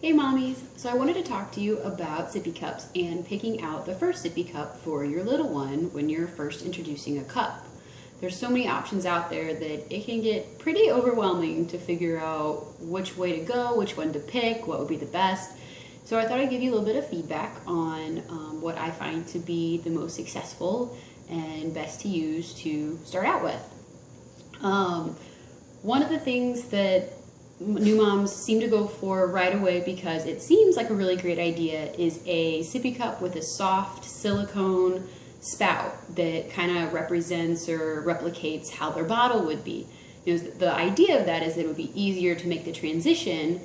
Hey mommies! So I wanted to talk to you about sippy cups and picking out the first sippy cup for your little one when you're first introducing a cup. There's so many options out there that it can get pretty overwhelming to figure out which way to go, which one to pick, what would be the best. So I thought I'd give you a little bit of feedback on what I find to be the most successful and best to use to start out with. One of the things that new moms seem to go for right away because it seems like a really great idea is a sippy cup with a soft silicone spout that kind of represents or replicates how their bottle would be. The idea of that is that it would be easier to make the transition,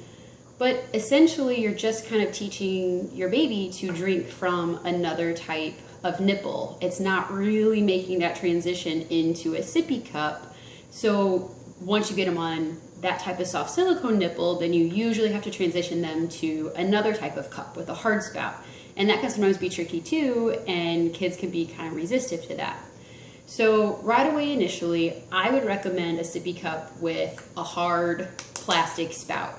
but essentially you're just kind of teaching your baby to drink from another type of nipple. It's not really making that transition into a sippy cup. So once you get them on that type of soft silicone nipple, then you usually have to transition them to another type of cup with a hard spout. And that can sometimes be tricky too, and kids can be kind of resistant to that. So right away initially, I would recommend a sippy cup with a hard plastic spout.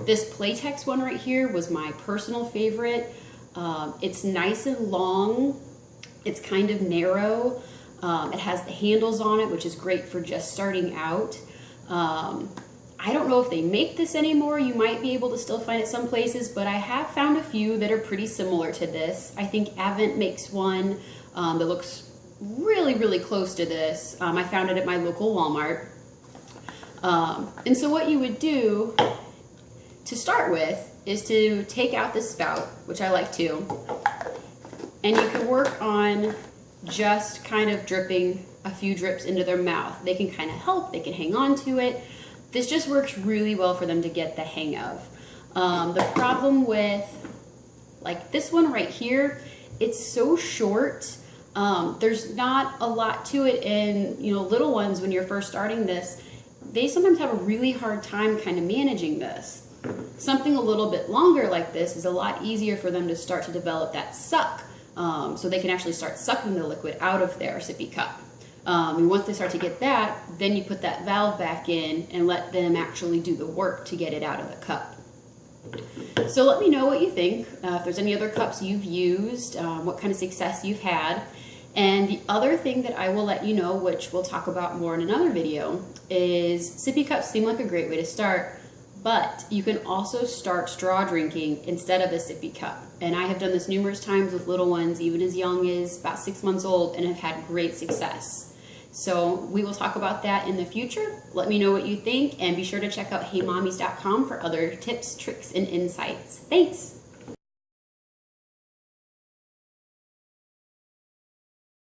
This Playtex one right here was my personal favorite. It's nice and long. It's kind of narrow. It has the handles on it, which is great for just starting out. I don't know if they make this anymore. You might be able to still find it some places, but I have found a few that are pretty similar to this. I think Avent makes one that looks really, really close to this. I found it at my local Walmart. And so what you would do to start with is to take out the spout, which I like to, and you can work on just kind of dripping a few drips into their mouth. They can kind of help, they can hang on to it. This just works really well for them to get the hang of. The problem with like this one right here, it's so short. There's not a lot to it, and little ones, when you're first starting this, they sometimes have a really hard time kind of managing this. Something a little bit longer like this is a lot easier for them to start to develop that suck. So they can actually start sucking the liquid out of their sippy cup. And once they start to get that, then you put that valve back in and let them actually do the work to get it out of the cup. So let me know what you think, if there's any other cups you've used, what kind of success you've had. And the other thing that I will let you know, which we'll talk about more in another video, is sippy cups seem like a great way to start, but you can also start straw drinking instead of a sippy cup. And I have done this numerous times with little ones, even as young as about 6 months old, and have had great success. So we will talk about that in the future. Let me know what you think, and be sure to check out heymommies.com for other tips, tricks, and insights. Thanks!